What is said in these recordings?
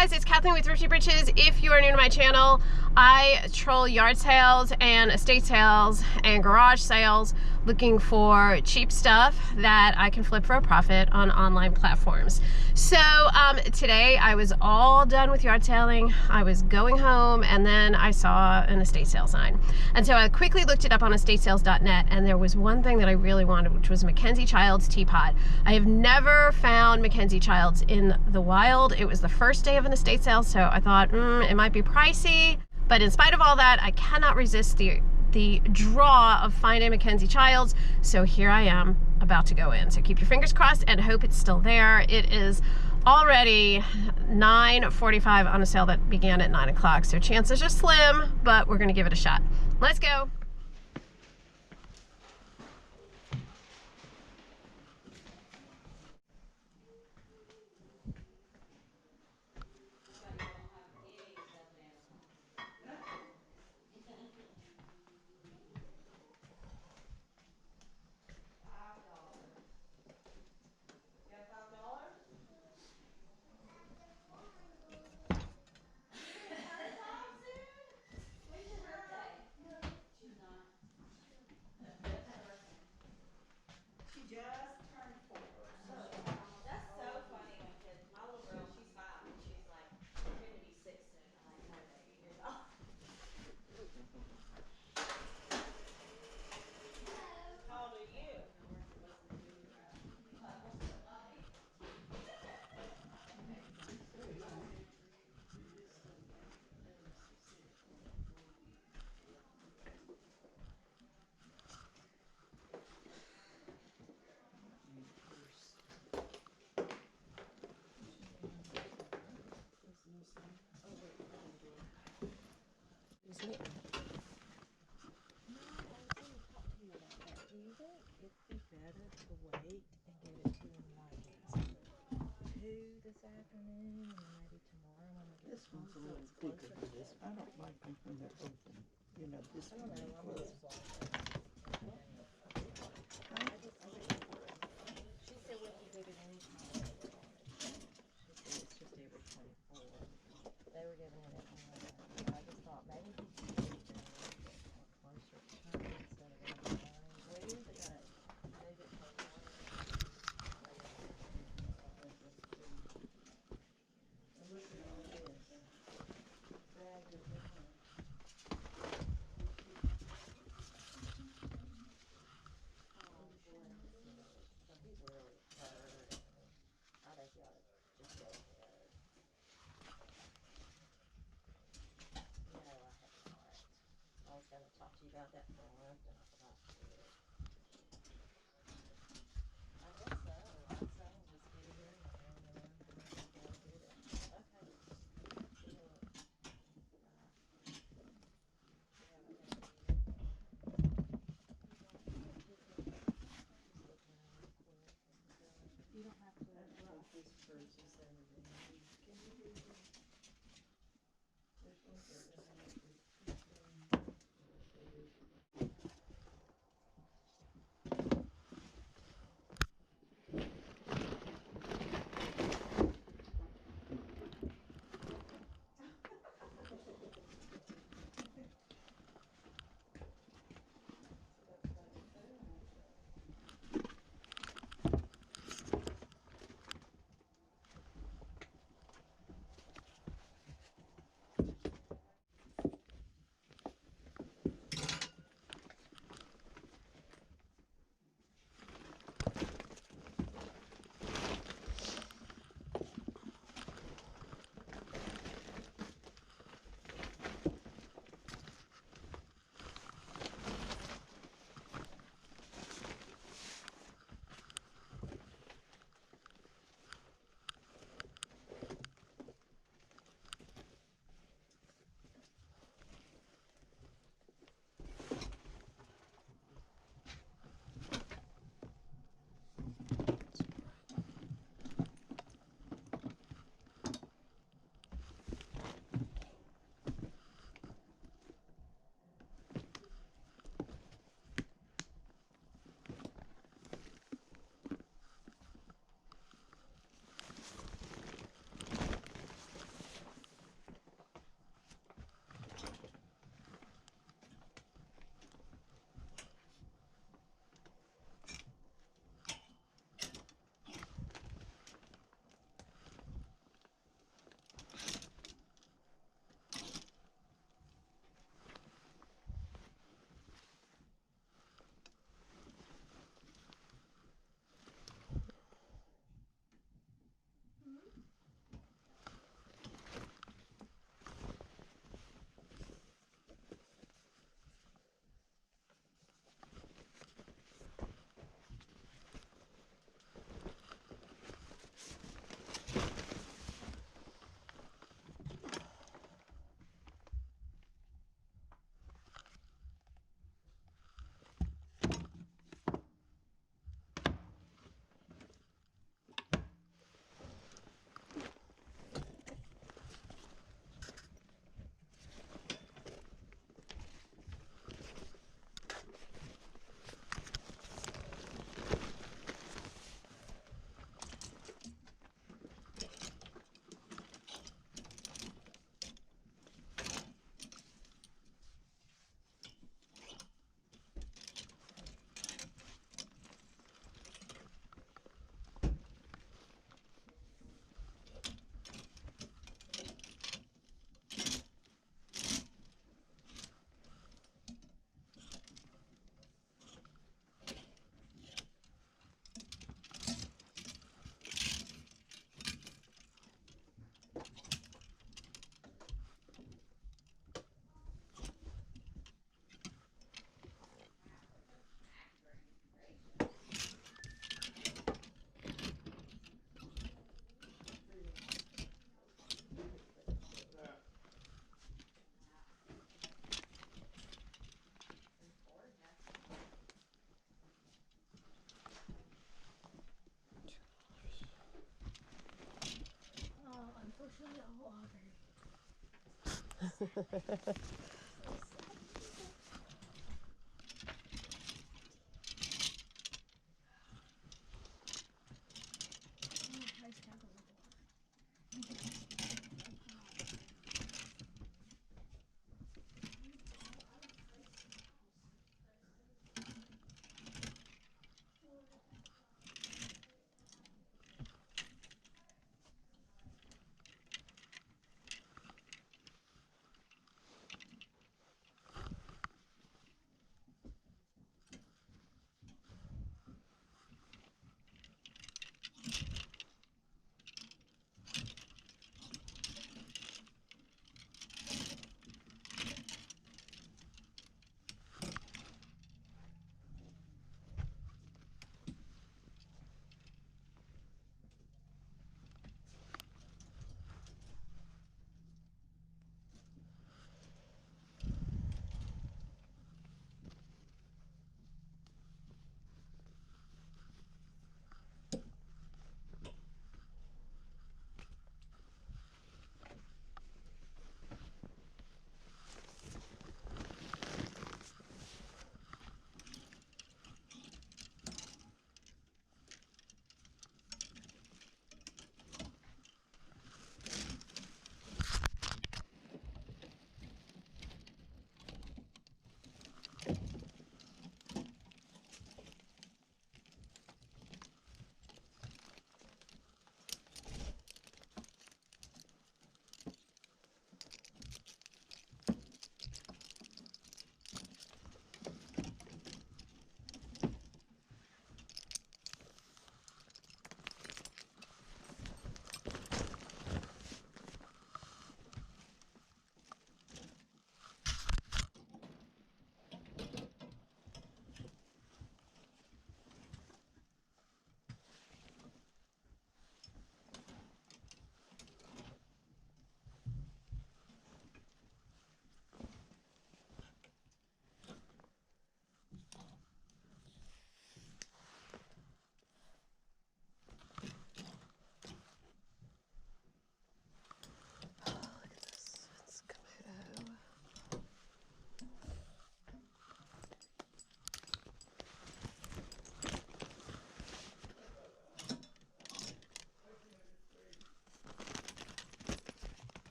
guys, it's Kathleen with Thrifty Britches. If you are new to my channel, I troll yard sales and estate sales and garage sales looking for cheap stuff that I can flip for a profit on online platforms. So today I was all done with yard selling. I was going home and then I saw an estate sale sign. And so I quickly looked it up on estatesales.net, and there was one thing that I really wanted, which was McKenzie-Childs teapot. I have never found McKenzie-Childs in the wild. It was the first day of an estate sale, so I thought it might be pricey, but in spite of all that, I cannot resist the draw of finding McKenzie-Childs. So here I am about to go in. So keep your fingers crossed and hope it's still there. It is already 9:45 on a sale that began at 9 o'clock. So chances are slim, but we're gonna give it a shot. Let's go. This one's a little thicker than this. I don't like them when they're open. You know, this one is closed. She said we can do it anytime. She said it's just every 24. They were giving it at 9. I just thought maybe we could do it closer to time instead of at 9. We usually got move it for 1. I was going to talk to you about that for a month, and I forgot to do it. I guess so. I'd say just get it in there, and then go do it. Okay. You don't have to write this first and send it in. Can you do this? This one first.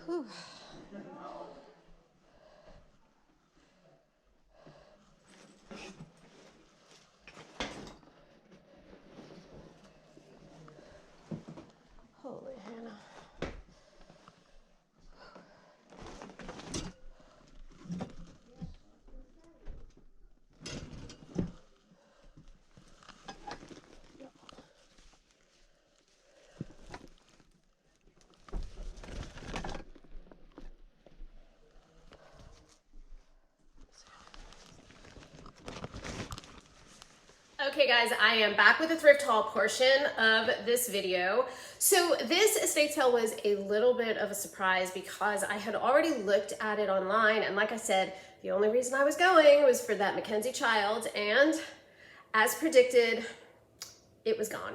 Whew. Holy Hannah. Okay guys, I am back with the thrift haul portion of this video. So this estate sale was a little bit of a surprise because I had already looked at it online, and like I said, the only reason I was going was for that McKenzie-Childs, and as predicted, it was gone.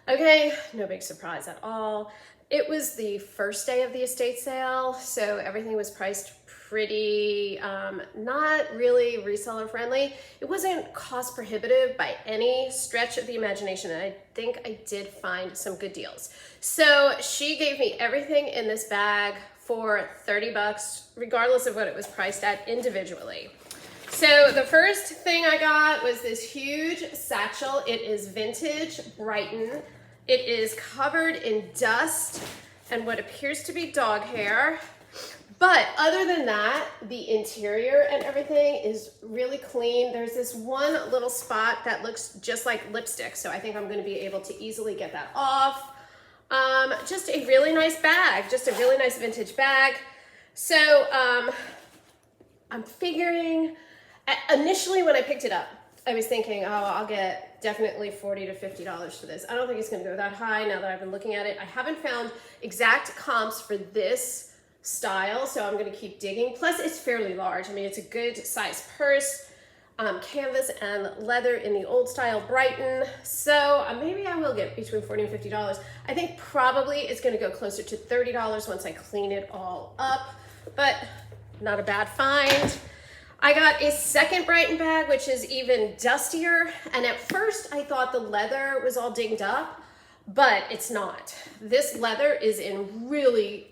Okay, no big surprise at all. It was the first day of the estate sale, so everything was priced pretty, not really reseller friendly. It wasn't cost prohibitive by any stretch of the imagination, and I think I did find some good deals. So she gave me everything in this bag for 30 bucks, regardless of what it was priced at individually. So the first thing I got was this huge satchel. It is vintage Brighton. It is covered in dust and what appears to be dog hair. But other than that, the interior and everything is really clean. There's this one little spot that looks just like lipstick, so I think I'm gonna be able to easily get that off. Just a really nice bag, just a really nice vintage bag. So I'm figuring, initially when I picked it up, I was thinking, oh, I'll get definitely $40 to $50 for this. I don't think it's gonna go that high now that I've been looking at it. I haven't found exact comps for this style, so I'm gonna keep digging. Plus it's fairly large. I mean, it's a good size purse, canvas and leather in the old style Brighton. So maybe I will get between $40 and $50. I think probably it's gonna go closer to $30 once I clean it all up, but not a bad find. I got a second Brighton bag, which is even dustier. And at first I thought the leather was all dinged up, but it's not. This leather is in really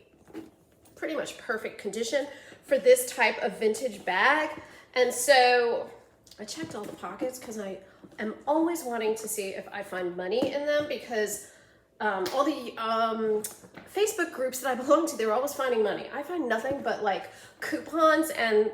pretty much perfect condition for this type of vintage bag. And so I checked all the pockets because I am always wanting to see if I find money in them, because all the Facebook groups that I belong to, they're always finding money. I find nothing but like coupons and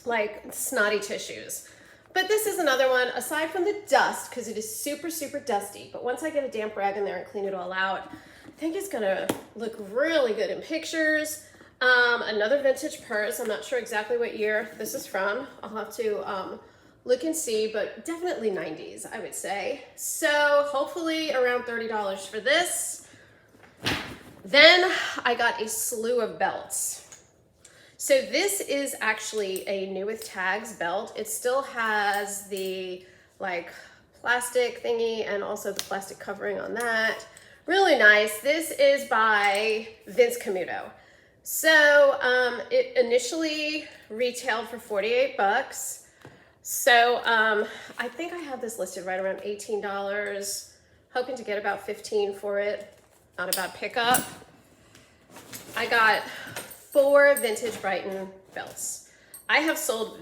like snotty tissues. But this is another one, aside from the dust, because it is super, super dusty. But once I get a damp rag in there and clean it all out, I think it's gonna look really good in pictures. Another vintage purse. I'm not sure exactly what year this is from. I'll have to look and see, but definitely 90s, I would say. So hopefully around $30 for this. Then I got a slew of belts. So this is actually a new with tags belt. It still has the like plastic thingy and also the plastic covering on that. Really nice. This is by Vince Camuto. So it initially retailed for 48 bucks. So I think I have this listed right around $18, hoping to get about 15 for it. Not a bad pickup. I got 4 vintage Brighton belts. I have sold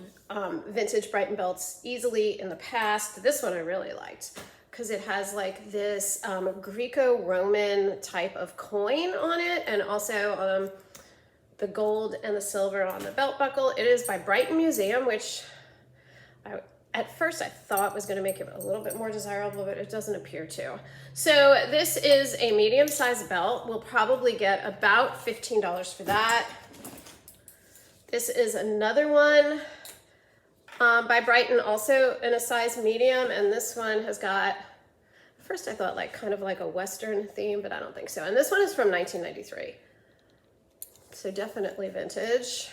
vintage Brighton belts easily in the past. This one I really liked because it has like this Greco-Roman type of coin on it, and also the gold and the silver on the belt buckle. It is by Brighton Museum, which at first I thought was gonna make it a little bit more desirable, but it doesn't appear to. So this is a medium-sized belt. We'll probably get about $15 for that. This is another one by Brighton, also in a size medium, and this one has got, at first I thought like kind of like a Western theme, but I don't think so. And this one is from 1993. So definitely vintage.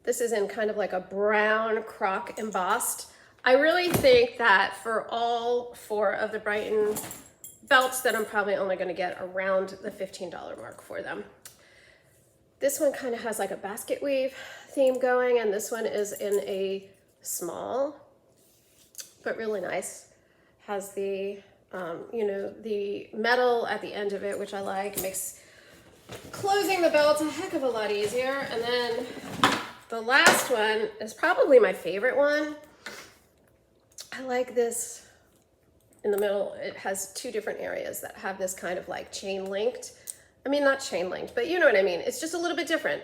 This is in kind of like a brown croc embossed. I really think that for all 4 of the Brighton belts that I'm probably only gonna get around the $15 mark for them. This one kind of has like a basket weave theme going, and this one is in a small, but really nice. Has the, you know, the metal at the end of it, which I like. Makes closing the belt a heck of a lot easier. And then the last one is probably my favorite one. I like this in the middle. It has 2 different areas that have this kind of like chain linked. I mean, not chain linked, but you know what I mean. It's just a little bit different.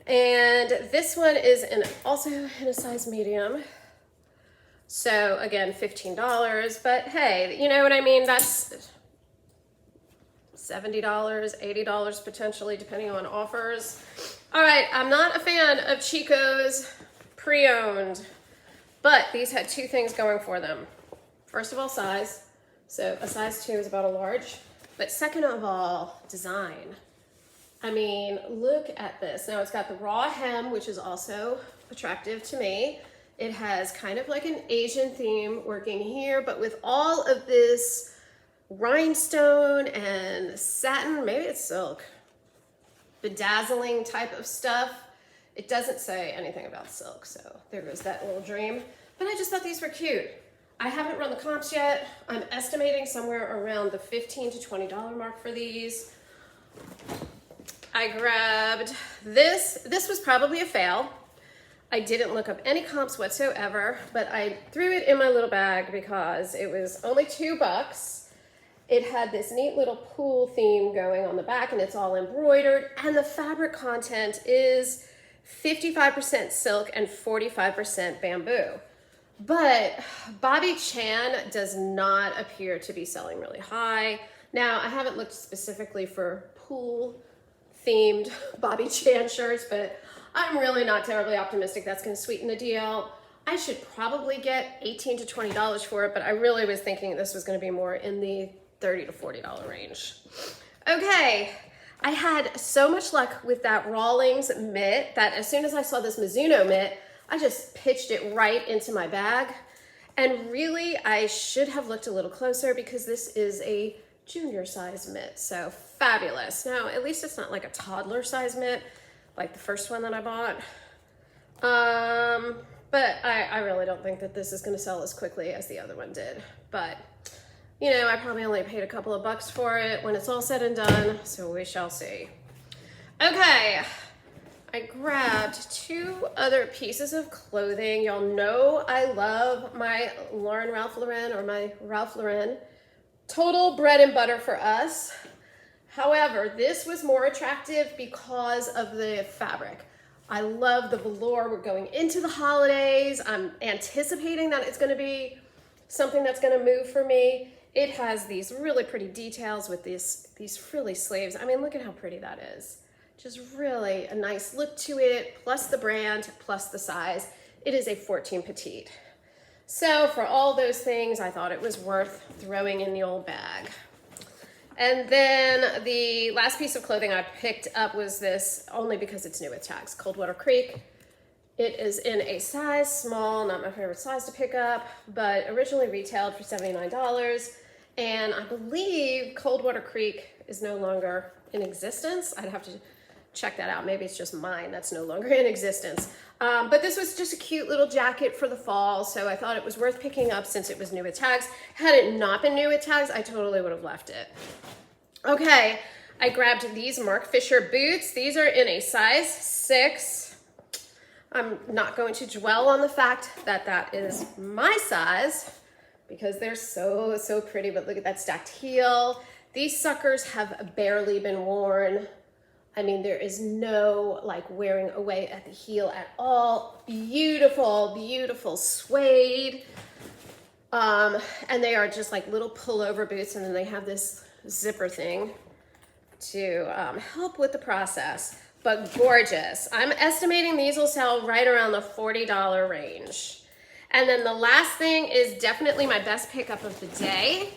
And this one is also in a size medium. So again, $15, but hey, you know what I mean? That's $70, $80 potentially, depending on offers. All right, I'm not a fan of Chico's pre-owned, but these had 2 things going for them. First of all, size. So a size 2 is about a large. But second of all, design. I mean, look at this. Now it's got the raw hem, which is also attractive to me. It has kind of like an Asian theme working here, but with all of this rhinestone and satin, maybe it's silk, bedazzling type of stuff. It doesn't say anything about silk, so there goes that little dream. But I just thought these were cute. I haven't run the comps yet. I'm estimating somewhere around the $15 to $20 mark for these. I grabbed this. This was probably a fail. I didn't look up any comps whatsoever, but I threw it in my little bag because it was only $2. It had this neat little pool theme going on the back, and it's all embroidered, and the fabric content is 55% silk and 45% bamboo. But Bobby Chan does not appear to be selling really high. Now, I haven't looked specifically for pool themed Bobby Chan shirts, but I'm really not terribly optimistic that's going to sweeten the deal. I should probably get $18 to $20 for it, but I really was thinking this was going to be more in the $30 to $40 range. Okay, I had so much luck with that Rawlings mitt that as soon as I saw this Mizuno mitt, I just pitched it right into my bag. And really, I should have looked a little closer because this is a junior size mitt, so fabulous. Now, at least it's not like a toddler size mitt, like the first one that I bought. But I really don't think that this is gonna sell as quickly as the other one did. But, you know, I probably only paid a couple of bucks for it when it's all said and done, so we shall see. Okay, I grabbed 2 other pieces of clothing. Y'all know I love my Ralph Lauren or my Ralph Lauren. Total bread and butter for us. However, this was more attractive because of the fabric. I love the velour. We're going into the holidays. I'm anticipating that it's going to be something that's going to move for me. It has these really pretty details with these frilly sleeves. I mean, look at how pretty that is. Just really a nice look to it, plus the brand, plus the size. It is a 14 petite. So for all those things, I thought it was worth throwing in the old bag. And then the last piece of clothing I picked up was this, only because it's new with tags, Coldwater Creek. It is in a size small, not my favorite size to pick up, but originally retailed for $79. And I believe Coldwater Creek is no longer in existence. I'd have to check that out. Maybe it's just mine that's no longer in existence. But this was just a cute little jacket for the fall, so I thought it was worth picking up since it was new with tags. Had it not been new with tags, I totally would have left it. Okay, I grabbed these Mark Fisher boots. These are in a size 6. I'm not going to dwell on the fact that that is my size because they're so pretty, but look at that stacked heel. These suckers have barely been worn. I mean, there is no like wearing away at the heel at all. Beautiful, beautiful suede. And they are just like little pullover boots, and then they have this zipper thing to help with the process, but gorgeous. I'm estimating these will sell right around the $40 range. And then the last thing is definitely my best pickup of the day.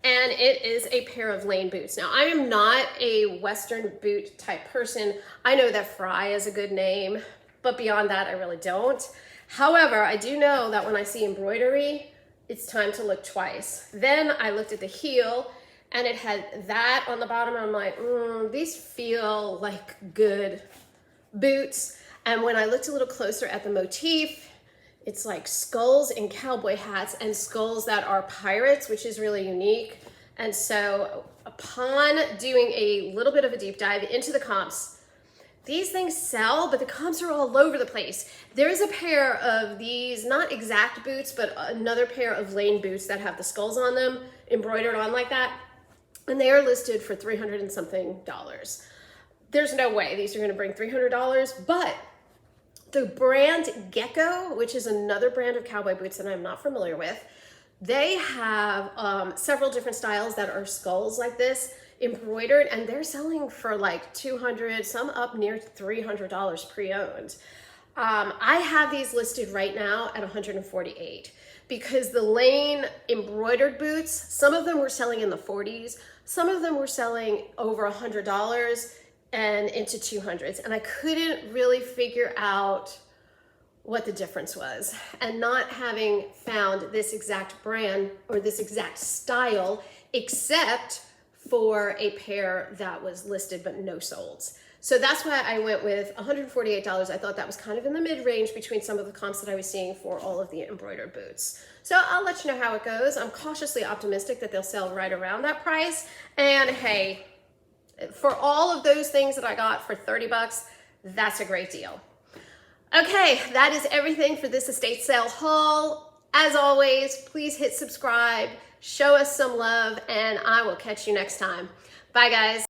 And it is a pair of Lane boots. Now, I am not a Western boot type person. I know that Fry is a good name, but beyond that, I really don't. However, I do know that when I see embroidery, it's time to look twice. Then I looked at the heel, and it had that on the bottom, and I'm like, these feel like good boots. And when I looked a little closer at the motif, it's like skulls and cowboy hats and skulls that are pirates, which is really unique. And so upon doing a little bit of a deep dive into the comps, these things sell, but the comps are all over the place. There's a pair of these, not exact boots, but another pair of Lane boots that have the skulls on them, embroidered on like that. And they are listed for $300 and something. There's no way these are gonna bring $300, but the brand Gecko, which is another brand of cowboy boots that I'm not familiar with, they have several different styles that are skulls like this, embroidered, and they're selling for like $200, some up near $300 pre-owned. I have these listed right now at $148 because the Lane embroidered boots, some of them were selling in the 40s, some of them were selling over $100 and into 200s, and I couldn't really figure out what the difference was. And not having found this exact brand or this exact style, except for a pair that was listed but no solds. So that's why I went with $148. I thought that was kind of in the mid-range between some of the comps that I was seeing for all of the embroidered boots. So I'll let you know how it goes. I'm cautiously optimistic that they'll sell right around that price. And hey, For all of those things that I got for 30 bucks, that's a great deal. Okay, that is everything for this estate sale haul. As always, please hit subscribe, show us some love, and I will catch you next time. Bye, guys.